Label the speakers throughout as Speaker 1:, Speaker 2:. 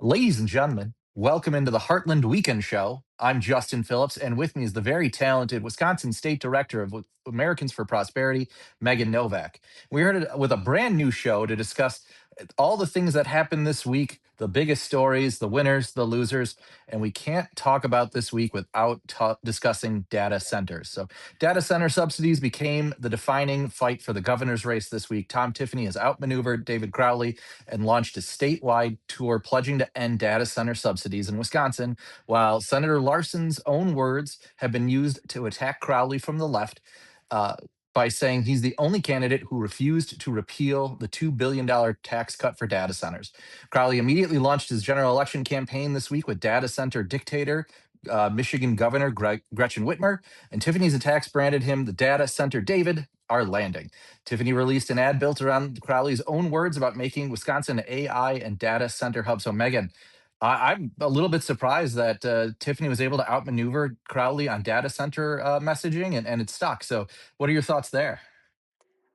Speaker 1: Ladies and gentlemen, welcome into the Heartland Weekend Show. I'm Justin Phillips, and with me is the very talented Wisconsin State Director of Americans for Prosperity, Megan Novak. We're here with a brand new show to discuss all the things that happened this week, the biggest stories, the winners, the losers, and we can't talk about this week without discussing data centers. So, data center subsidies became the defining fight for the governor's race this week. Tom Tiffany has outmaneuvered David Crowley and launched a statewide tour pledging to end data center subsidies in Wisconsin, while Senator Larson's own words have been used to attack Crowley from the left. Uh, by saying he's the only candidate who refused to repeal the $2 billion tax cut for data centers. Crowley immediately launched his general election campaign this week with data center dictator, Michigan Governor Gretchen Whitmer, and Tiffany's attacks branded him the data center David, are landing. Tiffany released an ad built around Crowley's own words about making Wisconsin an AI and data center hub. So, Megan, I'm a little bit surprised that Tiffany was able to outmaneuver Crowley on data center messaging, and it stuck. So, what are your thoughts there?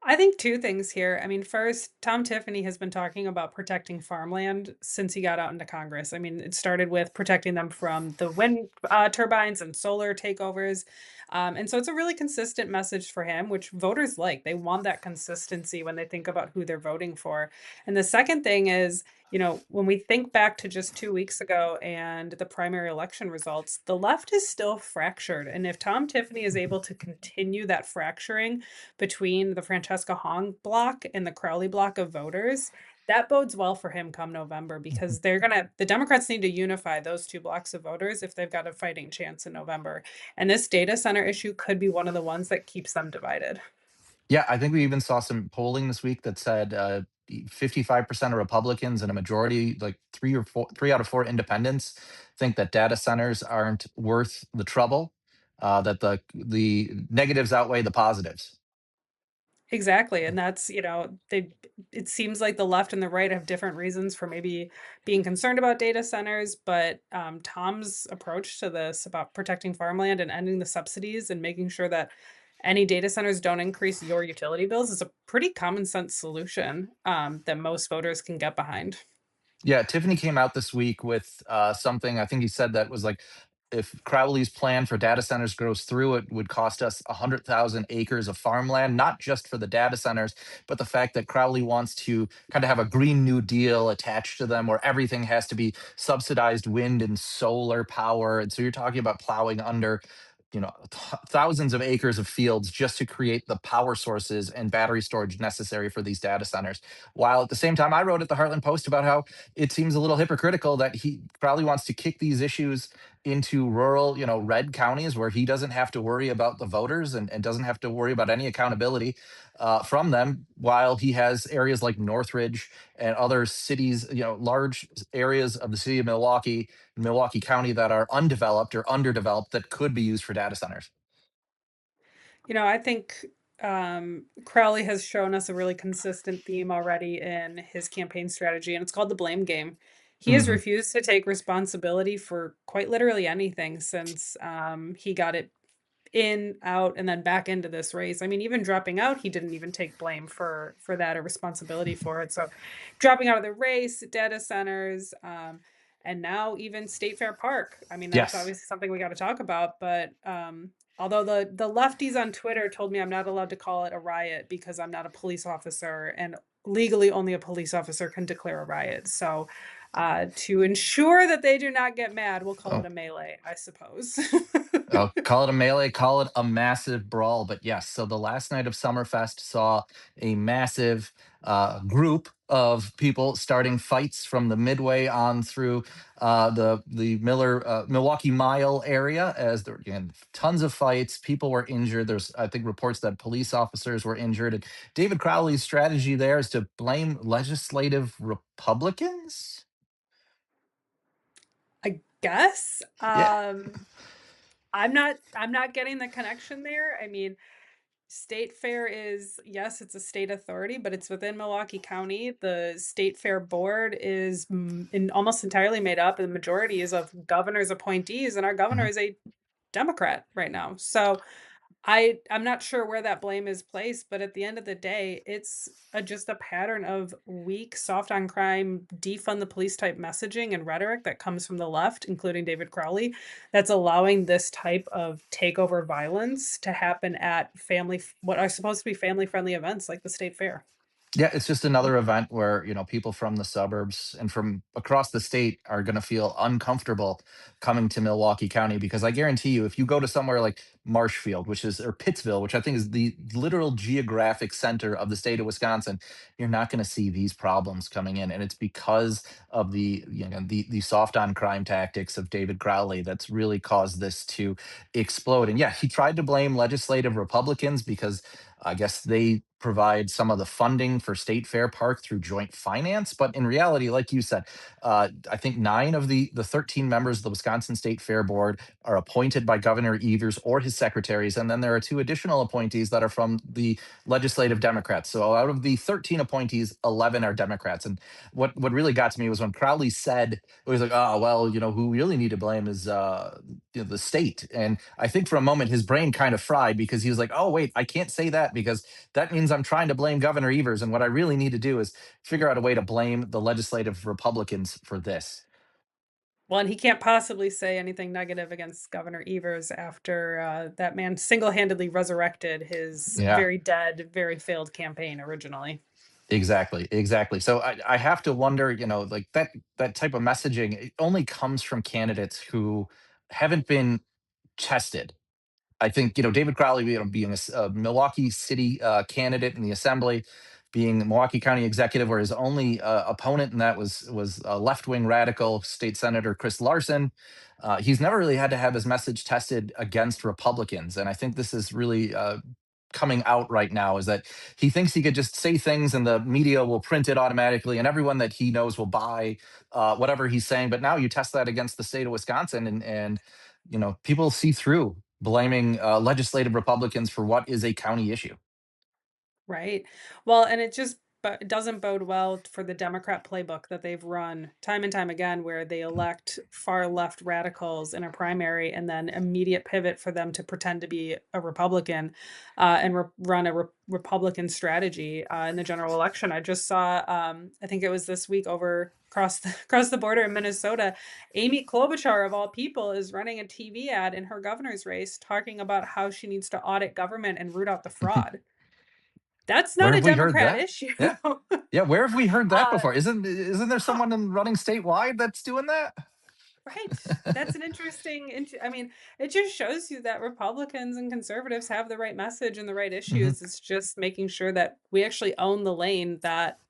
Speaker 2: I think two things here. I mean, first, Tom Tiffany has been talking about protecting farmland since he got out into Congress. I mean, it started with protecting them from the wind turbines and solar takeovers. And so it's a really consistent message for him, which voters like. They want that consistency when they think about who they're voting for. And the second thing is, when we think back to just 2 weeks ago and the primary election results, the left is still fractured. And if Tom Tiffany is able to continue that fracturing, between the Francesca Hong block and the Crowley block of voters, that bodes well for him come November because the Democrats need to unify those two blocks of voters if they've got a fighting chance in November. And this data center issue could be one of the ones that keeps them divided.
Speaker 1: Yeah, I think we even saw some polling this week that said 55% of Republicans and a majority, like three out of four independents, think that data centers aren't worth the trouble. That the negatives outweigh the positives.
Speaker 2: Exactly, and that's, it seems like the left and the right have different reasons for maybe being concerned about data centers, but, Tom's approach to this about protecting farmland and ending the subsidies and making sure that any data centers don't increase your utility bills is a pretty common sense solution, that most voters can get behind.
Speaker 1: Yeah, Tiffany came out this week with something. I think he said that was like, if Crowley's plan for data centers goes through, it would cost us 100,000 acres of farmland, not just for the data centers, but the fact that Crowley wants to kind of have a Green New Deal attached to them where everything has to be subsidized wind and solar power. And so you're talking about plowing under thousands of acres of fields just to create the power sources and battery storage necessary for these data centers, while at the same time I wrote at the Heartland Post about how it seems a little hypocritical that he probably wants to kick these issues into rural, red counties where he doesn't have to worry about the voters and doesn't have to worry about any accountability from them, while he has areas like Northridge and other cities, large areas of the city of Milwaukee County that are undeveloped or underdeveloped that could be used for data centers.
Speaker 2: I think Crowley has shown us a really consistent theme already in his campaign strategy, and it's called the blame game. He has
Speaker 1: Mhm.
Speaker 2: refused to take responsibility for quite literally anything since he got it in, out, and then back into this race. I mean, even dropping out, he didn't even take blame for that or responsibility for it. So, dropping out of the race, data centers, and now even State Fair Park. I mean, that's
Speaker 1: Yes.
Speaker 2: obviously something we got to talk about. But although the lefties on Twitter told me I'm not allowed to call it a riot because I'm not a police officer, and legally only a police officer can declare a riot. So. To ensure that they do not get mad, we'll call it
Speaker 1: Oh,
Speaker 2: a melee, I suppose.
Speaker 1: call it a melee, call it a massive brawl. But yes, so the last night of Summerfest saw a massive group of people starting fights from the Midway on through the Milwaukee Mile area. As there again, tons of fights, people were injured. There's, I think, reports that police officers were injured. And David Crowley's strategy there is to blame legislative Republicans.
Speaker 2: I guess.
Speaker 1: Yeah.
Speaker 2: I'm not getting the connection there. I mean, State Fair is, yes, it's a state authority, but it's within Milwaukee County. The State Fair board is almost entirely made up, and the majority is of governor's appointees, and our governor
Speaker 1: Mhm.
Speaker 2: is a Democrat right now. So I'm not sure where that blame is placed, but at the end of the day, it's just a pattern of weak, soft on crime, defund the police type messaging and rhetoric that comes from the left, including David Crowley, that's allowing this type of takeover violence to happen at what are supposed to be family friendly events like the state fair.
Speaker 1: Yeah, it's just another event where, people from the suburbs and from across the state are going to feel uncomfortable coming to Milwaukee County, because I guarantee you, if you go to somewhere like Marshfield, or Pittsville, which I think is the literal geographic center of the state of Wisconsin, you're not going to see these problems coming in. And it's because of the soft on crime tactics of David Crowley that's really caused this to explode. And yeah, he tried to blame legislative Republicans because I guess they provide some of the funding for State Fair Park through joint finance. But in reality, like you said, I think nine of the 13 members of the Wisconsin State Fair Board are appointed by Governor Evers or his secretaries. And then there are two additional appointees that are from the legislative Democrats. So out of the 13 appointees, 11 are Democrats. And what really got to me was when Crowley said, it was like, oh, well, who we really need to blame is the state. And I think for a moment his brain kind of fried, because he was like, oh, wait, I can't say that because that means I'm trying to blame Governor Evers. And what I really need to do is figure out a way to blame the legislative Republicans for this.
Speaker 2: Well, and he can't possibly say anything negative against Governor Evers after that man single handedly resurrected his
Speaker 1: Yeah,
Speaker 2: very dead, very failed campaign originally.
Speaker 1: exactly. Exactly. So I have to wonder, like that type of messaging, it only comes from candidates who haven't been tested. I think, David Crowley, being a Milwaukee City candidate in the Assembly, being the Milwaukee County executive, where his only opponent in that was left wing radical State Senator Chris Larson. He's never really had to have his message tested against Republicans, and I think this is really coming out right now. Is that he thinks he could just say things and the media will print it automatically, and everyone that he knows will buy whatever he's saying. But now you test that against the state of Wisconsin, and people see through blaming legislative Republicans for what is a county issue.
Speaker 2: Right. Well, and it doesn't bode well for the Democrat playbook that they've run time and time again, where they elect far left radicals in a primary and then immediate pivot for them to pretend to be a Republican and run a Republican strategy in the general election. I just saw, I think it was this week over across the border in Minnesota, Amy Klobuchar of all people is running a TV ad in her governor's race talking about how she needs to audit government and root out the fraud. That's
Speaker 1: Where
Speaker 2: not a
Speaker 1: have we heard
Speaker 2: Democrat
Speaker 1: that?
Speaker 2: issue.
Speaker 1: Yeah. Yeah, where have we heard that
Speaker 2: Uh,
Speaker 1: before? Isn't there
Speaker 2: huh,
Speaker 1: someone running statewide that's doing that?
Speaker 2: right. That's an I mean, it just shows you that Republicans and conservatives have the right message and the right
Speaker 1: Mhm.
Speaker 2: issues. It's just making sure that we actually own the lane that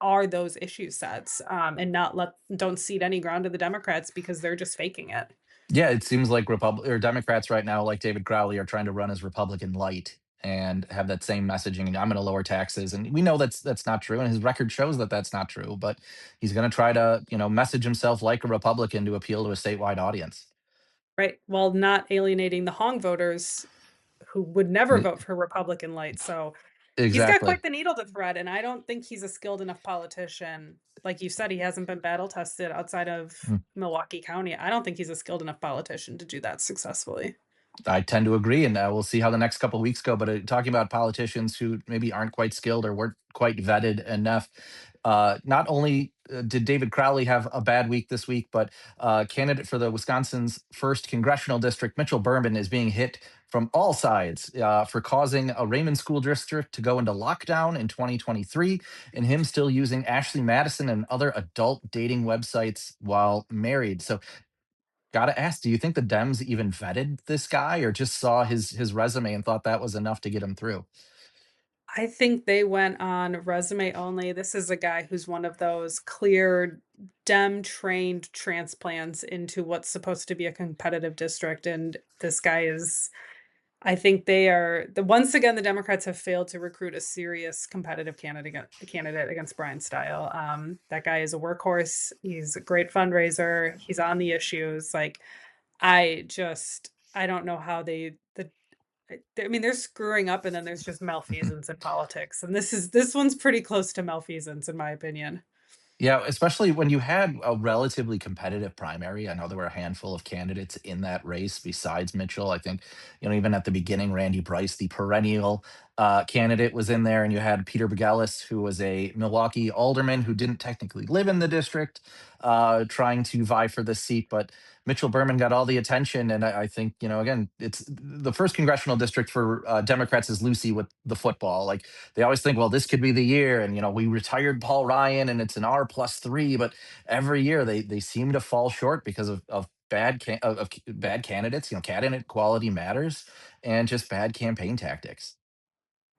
Speaker 2: are those issue sets, and not let don't cede any ground to the Democrats because they're just faking it.
Speaker 1: Yeah, it seems like Republic or Democrats right now, like David Crowley, are trying to run as Republican light and have that same messaging. And I'm going to lower taxes, and we know that's not true, and his record shows that that's not true. But he's going to try to message himself like a Republican to appeal to a statewide audience.
Speaker 2: Right. While not alienating the Hong voters who would never
Speaker 1: E-
Speaker 2: vote for Republican light. So he's got
Speaker 1: Exactly.
Speaker 2: quite the needle to thread, and I don't think he's a skilled enough politician. Like you said, he hasn't been battle tested outside of Milwaukee County. I don't think he's a skilled enough politician to do that successfully.
Speaker 1: I tend to agree, and we'll see how the next couple weeks go. But talking about politicians who maybe aren't quite skilled or weren't quite vetted enough, not only did David Crowley have a bad week this week, but candidate for the Wisconsin's first congressional district, Mitchell Berman, is being hit from all sides for causing a Raymond school district to go into lockdown in 2023, and him still using Ashley Madison and other adult dating websites while married. So gotta ask, do you think the Dems even vetted this guy or just saw his resume and thought that was enough to get him through?
Speaker 2: I think they went on resume only. This is a guy who's one of those clear Dem trained transplants into what's supposed to be a competitive district. And this guy is I think they are the once again, the Democrats have failed to recruit a serious competitive candidate against Brian Style. That guy is a workhorse. He's a great fundraiser. He's on the issues. Like, I don't know how I mean, they're screwing up, and then there's just malfeasance in politics, and this one's pretty close to malfeasance, in my opinion.
Speaker 1: Yeah, especially when you had a relatively competitive primary. I know there were a handful of candidates in that race besides Mitchell. I think, even at the beginning, Randy Bryce, the perennial candidate, was in there, and you had Peter Begalis, who was a Milwaukee alderman who didn't technically live in the district, trying to vie for this seat. But Mitchell Berman got all the attention, and I think, again, it's the first congressional district for Democrats is Lucy with the football. Like, they always think, well, this could be the year, and we retired Paul Ryan, and it's an R+3, but every year they seem to fall short because of of bad candidates. Candidate quality matters, and just bad campaign tactics.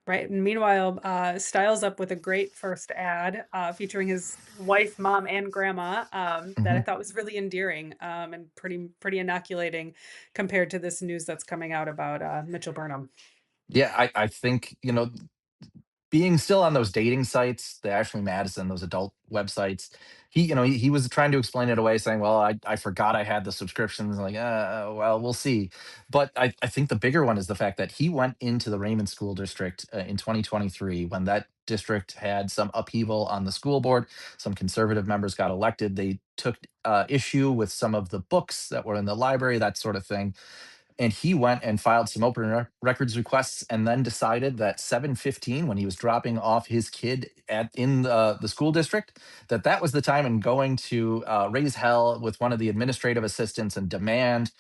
Speaker 2: Right, and meanwhile, Styles up with a great first ad, featuring his wife, mom, and grandma, that I
Speaker 1: Mhm.
Speaker 2: thought was really endearing, and pretty inoculating compared to this news that's coming out about, Mitchell Burnham.
Speaker 1: Yeah, I think being still on those dating sites, the Ashley Madison, those adult websites, he was trying to explain it away, saying, "Well, I forgot I had the subscriptions." Like, well, we'll see. But I think the bigger one is the fact that he went into the Raymond School District in 2023 when that district had some upheaval on the school board. Some conservative members got elected. They took issue with some of the books that were in the library, that sort of thing, and he went and filed some open records requests, and then decided that 7:15, when he was dropping off his kid at in the school district, that was the time, and going to raise hell with one of the administrative assistants and demand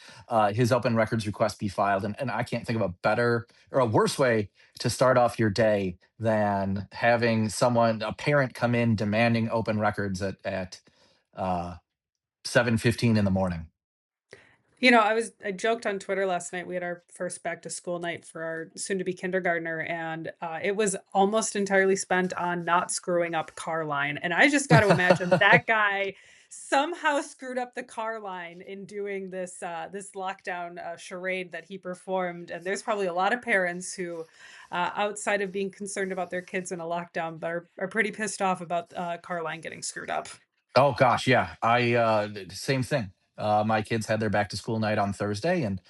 Speaker 1: his open records request be filed. And I can't think of a better or a worse way to start off your day than having a parent, come in demanding open records at uh, 7:15 in the morning.
Speaker 2: I joked on Twitter last night. We had our first back to school night for our soon to be kindergartner, and it was almost entirely spent on not screwing up car line. And I just got to imagine that guy somehow screwed up the car line in doing this lockdown charade that he performed. And there's probably a lot of parents who, outside of being concerned about their kids in a lockdown, but are pretty pissed off about car line getting screwed up.
Speaker 1: Oh gosh, yeah. Same thing. My kids had their back to school night on Thursday, and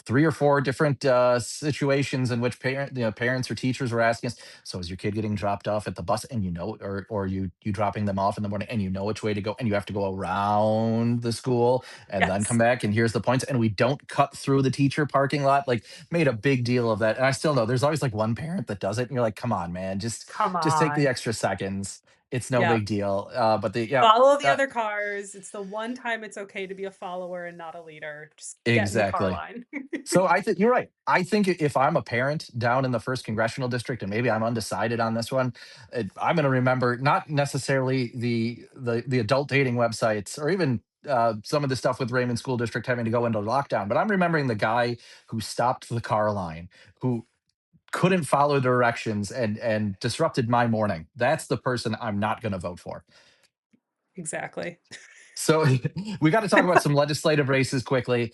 Speaker 1: three or four different situations in which parents or teachers were asking us, so is your kid getting dropped off at the bus, and or you dropping them off in the morning, and which way to go, and you have to go around the school and then come
Speaker 2: Yes.
Speaker 1: back, and here's the points, and we don't cut through the teacher parking lot. Like, made a big deal of that. And I still know there's always like one parent that does it, and you're like, come on, man,
Speaker 2: Come
Speaker 1: just take the
Speaker 2: on.
Speaker 1: extra seconds. It's no
Speaker 2: Yeah.
Speaker 1: big deal. But the yeah.
Speaker 2: Follow the
Speaker 1: uh,
Speaker 2: other cars. It's the one time it's okay to be a follower and not a leader. Just get in the car
Speaker 1: exactly.
Speaker 2: line.
Speaker 1: So I think you're right. I think if I'm a parent down in the first congressional district, and maybe I'm undecided on this one, I'm going to remember not necessarily the adult dating websites, or even some of the stuff with Raymond School District having to go into lockdown. But I'm remembering the guy who stopped the car line, who couldn't follow directions, and disrupted my morning. That's the person I'm not going to vote for.
Speaker 2: Exactly.
Speaker 1: So we got to talk about some legislative races quickly.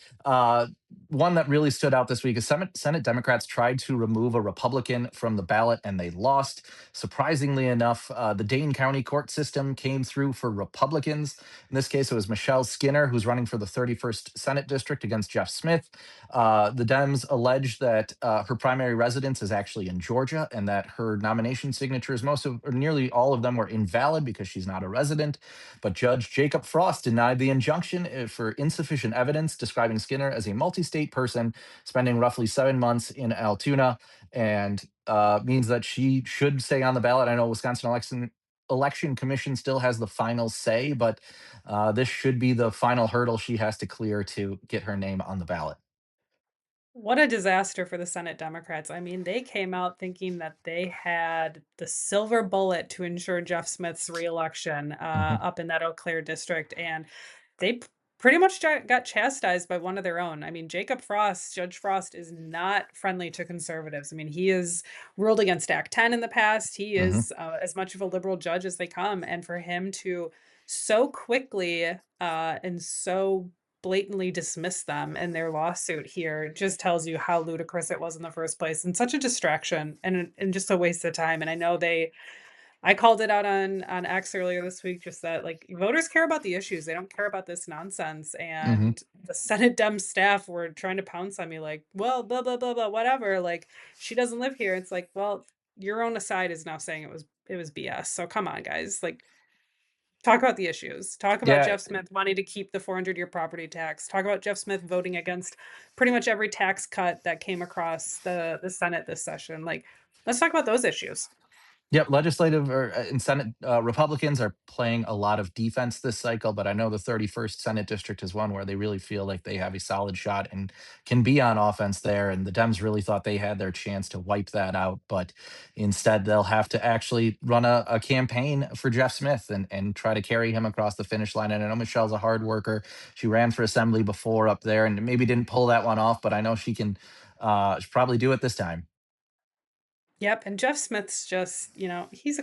Speaker 1: One that really stood out this week is Senate Democrats tried to remove a Republican from the ballot, and they lost. Surprisingly enough, the Dane County court system came through for Republicans. In this case, it was Michelle Skinner, who's running for the 31st Senate District against Jeff Smith. The Dems allege that her primary residence is actually in Georgia, and that her nomination signatures, most of or nearly all of them, were invalid because she's not a resident. But Judge Jacob Frost denied the injunction for insufficient evidence, describing Skinner as a multi state person spending roughly 7 months in Altoona, and means that she should stay on the ballot. I know Wisconsin Election Commission still has the final say, but this should be the final hurdle she has to clear to get her name on the ballot.
Speaker 2: What a disaster for the Senate Democrats. I mean, they came out thinking that they had the silver bullet to ensure Jeff Smith's reelection
Speaker 1: Mhm.
Speaker 2: up in that Eau Claire district, and they pretty much got chastised by one of their own. I mean, Judge Frost, is not friendly to conservatives. I mean, he has ruled against Act 10 in the past. He
Speaker 1: Mhm.
Speaker 2: is as much of a liberal judge as they come, and for him to so quickly and so blatantly dismiss them in their lawsuit here just tells you how ludicrous it was in the first place, and such a distraction, and just a waste of time. And I know I called it out on X earlier this week, just that, like, voters care about the issues. They don't care about this nonsense.
Speaker 1: Mhm.
Speaker 2: And the Senate Dem staff were trying to pounce on me like, well, blah blah blah blah, whatever. Like, she doesn't live here. It's like, well, your own aside is now saying it was BS. So come on, guys. Like, Talk about the issues. Talk about
Speaker 1: Yeah,
Speaker 2: Jeff Smith wanting to keep the 400-year property tax. Talk about Jeff Smith voting against pretty much every tax cut that came across the Senate this session. Like, let's talk about those issues.
Speaker 1: yep, legislative or and Senate Republicans are playing a lot of defense this cycle, but I know the 31st Senate district is one where they really feel like they have a solid shot and can be on offense there. And the Dems really thought they had their chance to wipe that out, but instead they'll have to actually run a campaign for Jeff Smith and try to carry him across the finish line. And I know Michelle's a hard worker. She ran for assembly before up there and maybe didn't pull that one off, but I know she can probably do it this time.
Speaker 2: Yep, and Jeff Smith's just, he's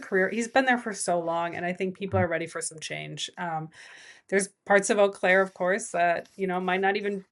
Speaker 2: been there for so long, and I think people
Speaker 1: Mhm.
Speaker 2: are ready for some change. There's parts of Eau Claire, of course, that, might not even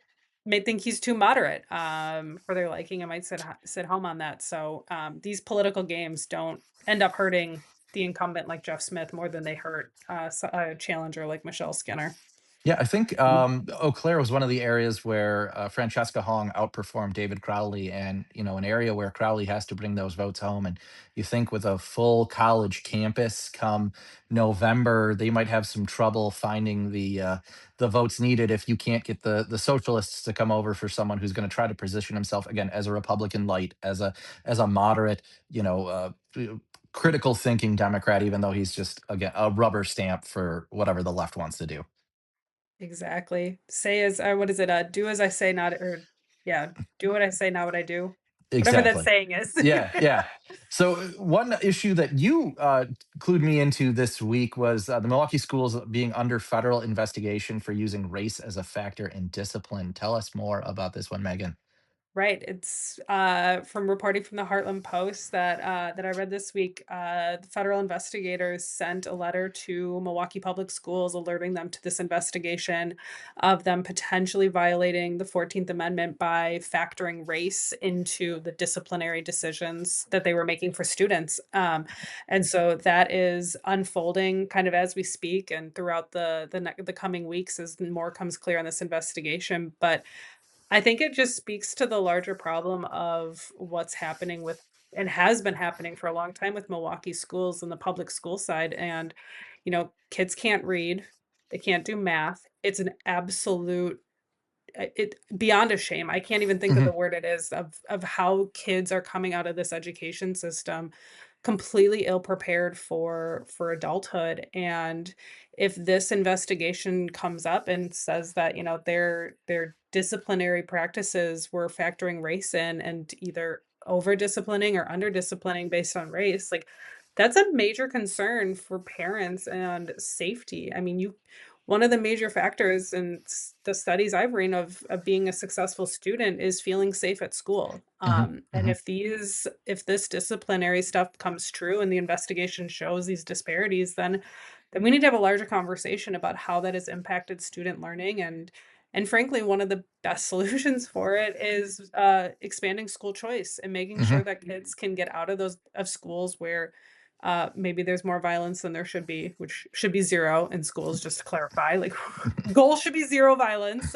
Speaker 2: may think he's too moderate, for their liking. I might sit home on that. So, these political games don't end up hurting the incumbent like Jeff Smith more than they hurt, a challenger like Michelle Skinner.
Speaker 1: Yeah, I think Eau Claire was one of the areas where Francesca Hong outperformed David Crowley, and an area where Crowley has to bring those votes home. And you think with a full college campus come November, they might have some trouble finding the votes needed if you can't get the socialists to come over for someone who's going to try to position himself again as a Republican light, as a moderate, critical thinking Democrat, even though he's just again a rubber stamp for whatever the left wants to do.
Speaker 2: Exactly. Say as what is it? Do as I say, not or yeah, do what I say, not what I do. Whatever that
Speaker 1: Exactly.
Speaker 2: saying is.
Speaker 1: Yeah, yeah. So one issue that you clued me into this week was the Milwaukee schools being under federal investigation for using race as a factor in discipline. Tell us more about this one, Megan.
Speaker 2: Right. It's from reporting from the Heartland Post that I read this week. The federal investigators sent a letter to Milwaukee Public Schools alerting them to this investigation of them potentially violating the 14th Amendment by factoring race into the disciplinary decisions that they were making for students. And so that is unfolding kind of as we speak and throughout the coming weeks as more comes clear on this investigation. But I think it just speaks to the larger problem of what's happening with and has been happening for a long time with Milwaukee schools and the public school side. And, kids can't read, they can't do math. It's an absolute it beyond a shame. I can't even think of the
Speaker 1: Hmm.
Speaker 2: word it is of how kids are coming out of this education system completely ill prepared for adulthood. And if this investigation comes up and says that, their disciplinary practices were factoring race in and either over disciplining or under disciplining based on race, like that's a major concern for parents and safety. I mean, you one of the major factors in the studies I've read of being a successful student is feeling safe at school.
Speaker 1: Hmm.
Speaker 2: And
Speaker 1: Hmm.
Speaker 2: if this disciplinary stuff comes true and the investigation shows these disparities, then we need to have a larger conversation about how that has impacted student learning. And frankly, one of the best solutions for it is expanding school choice and making
Speaker 1: Hmm.
Speaker 2: sure that kids can get out of those of schools where maybe there's more violence than there should be, which should be 0 in schools, just to clarify, like, goal should be 0 violence,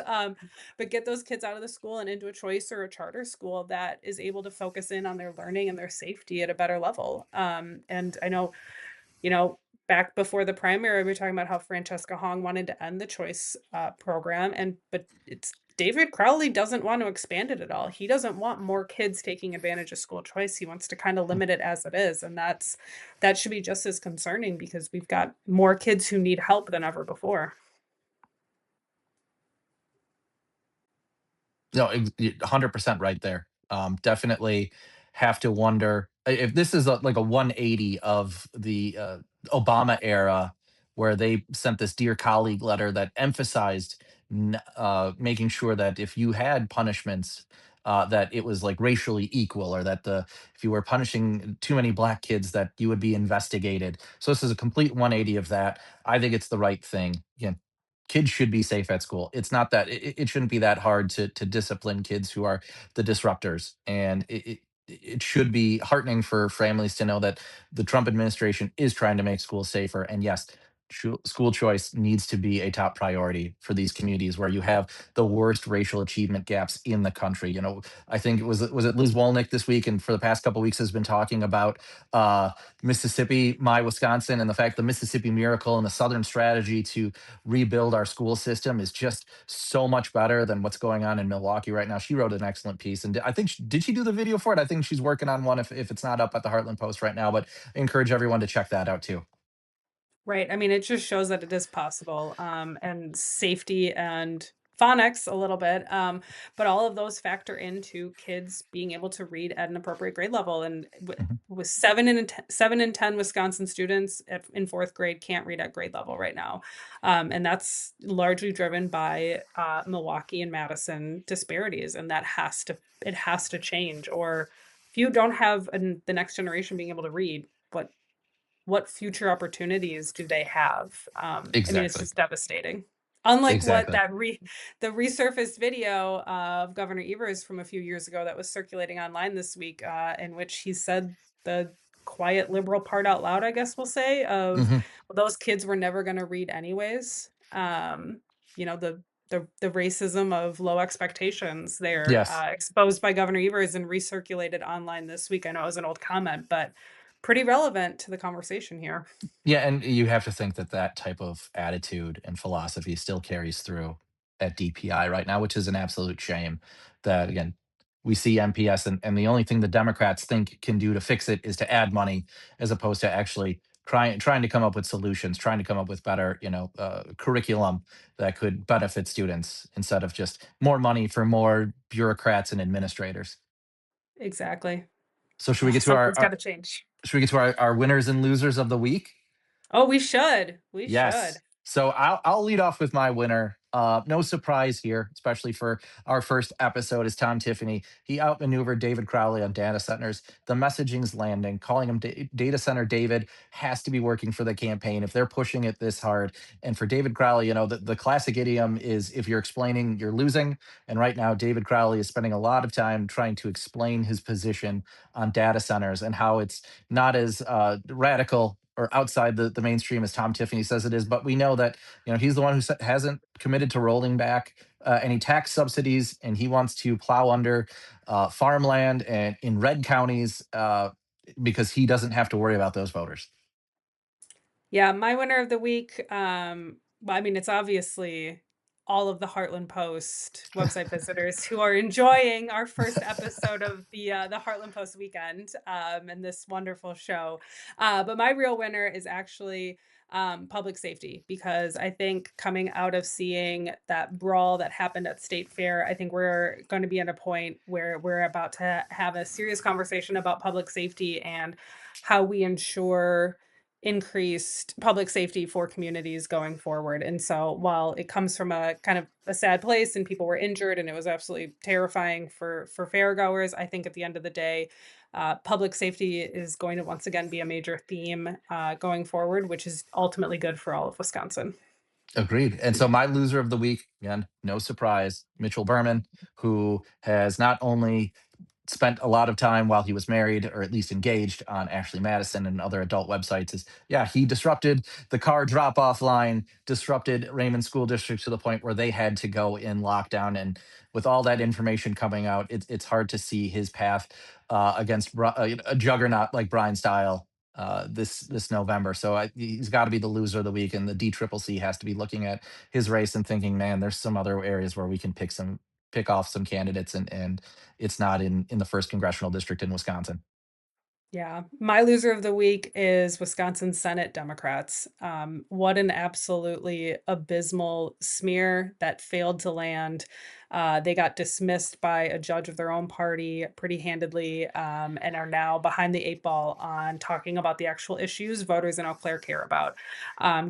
Speaker 2: but get those kids out of the school and into a choice or a charter school that is able to focus in on their learning and their safety at a better level, and I know you know, back before the primary, we were talking about how Francesca Hong wanted to end the choice, program, but it's David Crowley doesn't want to expand it at all. He doesn't want more kids taking advantage of school choice. He wants to kinda limit it as it is, and that should be just as concerning because we've got more kids who need help than ever before.
Speaker 1: No, 100% right there. Definitely have to wonder if this is like a 180 of the Obama era, where they sent this dear colleague letter that emphasized making sure that if you had punishments, that it was like racially equal, or that if you were punishing too many black kids, that you would be investigated. So this is a complete 180 of that. I think it's the right thing. Again, kids should be safe at school. It's not that it shouldn't be that hard to discipline kids who are the disruptors, and it should be heartening for families to know that the Trump administration is trying to make schools safer. And yes, school choice needs to be a top priority for these communities where you have the worst racial achievement gaps in the country. I think it was it Liz Wolnick this week, and for the past couple of weeks has been talking about uh, Mississippi, my Wisconsin, and the fact the Mississippi Miracle and the Southern strategy to rebuild our school system is just so much better than what's going on in Milwaukee right now. She wrote an excellent piece, and I think did she do the video for it? I think she's working on one if it's not up at the Heartland Post right now, but I encourage everyone to check that out too.
Speaker 2: Right, I mean, it just shows that it is possible, and safety and phonics a little bit, but all of those factor into kids being able to read at an appropriate grade level, and
Speaker 1: Mhm.
Speaker 2: with 7 in 10 Wisconsin students in 4th grade can't read at grade level right now, and that's largely driven by, Milwaukee and Madison disparities, and it has to change, or if you don't have the next generation being able to read, what future opportunities do they have? I mean, it's
Speaker 1: Exactly.
Speaker 2: just devastating. Unlike what
Speaker 1: Exactly.
Speaker 2: the resurfaced video of Governor Evers from a few years ago that was circulating online this week, in which he said the quiet liberal part out loud, I guess we'll say, of,
Speaker 1: Mhm.
Speaker 2: well, those kids were never gonna read anyways. The racism of low expectations there,
Speaker 1: Yes.
Speaker 2: exposed by Governor Evers and recirculated online this week. I know it was an old comment, but pretty relevant to the conversation here.
Speaker 1: Yeah, and you have to think that that type of attitude and philosophy still carries through at DPI right now, which is an absolute shame. That again, we see MPS, and the only thing the Democrats think can do to fix it is to add money, as opposed to actually trying to come up with solutions, trying to come up with better, curriculum that could benefit students instead of just more money for more bureaucrats and administrators.
Speaker 2: Exactly.
Speaker 1: So should we get to
Speaker 2: Something's gotta change.
Speaker 1: our winners and losers of the week?
Speaker 2: Oh, we should. We should.
Speaker 1: Yes. So I'll lead off with my winner. No surprise here, especially for our first episode, is Tom Tiffany. He outmaneuvered David Crowley on data centers. The messaging's landing. Calling him data center David has to be working for the campaign if they're pushing it this hard. And for David Crowley, the classic idiom is if you're explaining, you're losing. And right now, David Crowley is spending a lot of time trying to explain his position on data centers and how it's not as radical or outside the mainstream as Tom Tiffany says it is. But we know that he's the one who hasn't committed to rolling back any tax subsidies, and he wants to plow under farmland and in red counties because he doesn't have to worry about those voters.
Speaker 2: Yeah, my winner of the week, well, I mean, it's obviously all of the Heartland Post website visitors who are enjoying our first episode of the Heartland Post weekend, and this wonderful show. But my real winner is actually public safety, because I think coming out of seeing that brawl that happened at State Fair, I think we're going to be at a point where we're about to have a serious conversation about public safety and how we ensure increased public safety for communities going forward. And so while it comes from a kind of a sad place and people were injured and it was absolutely terrifying for fairgoers, I think at the end of the day, public safety is going to once again be a major theme going forward, which is ultimately good for all of Wisconsin.
Speaker 1: Agreed. And so my loser of the week, again, no surprise, Mitchell Berman, who has not only spent a lot of time while he was married or at least engaged on Ashley Madison and other adult websites is yeah, he disrupted the car drop off line, disrupted Raymond School District to the point where they had to go in lockdown. And with all that information coming out, it's hard to see his path against a juggernaut like Brian Style this November. So he's got to be the loser of the week, and the DCCC has to be looking at his race and thinking, man, there's some other areas where we can pick off some candidates, and it's not in the first congressional district in Wisconsin.
Speaker 2: Yeah, my loser of the week is Wisconsin Senate Democrats. What an absolutely abysmal smear that failed to land. They got dismissed by a judge of their own party pretty handedly, and are now behind the 8 ball on talking about the actual issues voters in Eau Claire care about,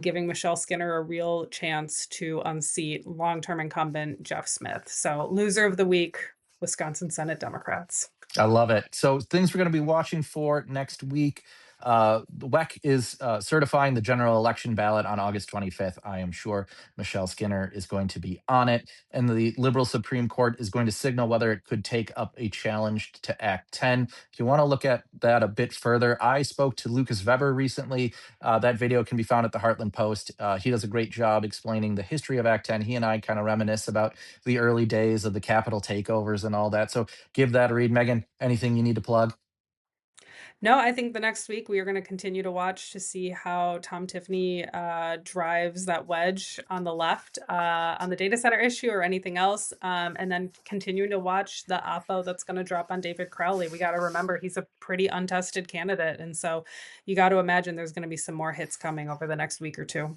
Speaker 2: giving Michelle Skinner a real chance to unseat long-term incumbent Jeff Smith. So, loser of the week, Wisconsin Senate Democrats.
Speaker 1: I love it. So things we're going to be watching for next week. The WEC is certifying the general election ballot on August 25th. I am sure Michelle Skinner is going to be on it, and the liberal Supreme Court is going to signal whether it could take up a challenge to Act 10. If you want to look at that a bit further, I spoke to Lucas Weber recently. That video can be found at the Heartland Post. He does a great job explaining the history of Act 10. He and I kind of reminisce about the early days of the Capitol takeovers and all that. So give that a read. Megan, anything you need to plug?
Speaker 2: No, I think the next week we are gonna continue to watch to see how Tom Tiffany, drives that wedge on the left, on the data center issue or anything else, and then continuing to watch the oppo that's gonna drop on David Crowley. We gotta remember he's a pretty untested candidate, and so you got to imagine there's gonna be some more hits coming over the next week or 2.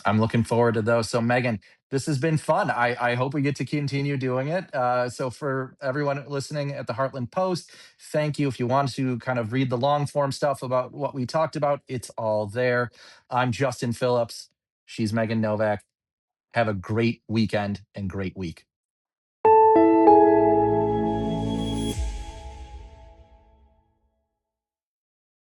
Speaker 1: I'm looking forward to those. So, Megan, this has been fun. I hope we get to continue doing it. So, for everyone listening at the Heartland Post, thank you. If you want to kind of read the long form stuff about what we talked about, it's all there. I'm Justin Phillips. She's Megan Novak. Have a great weekend and great week.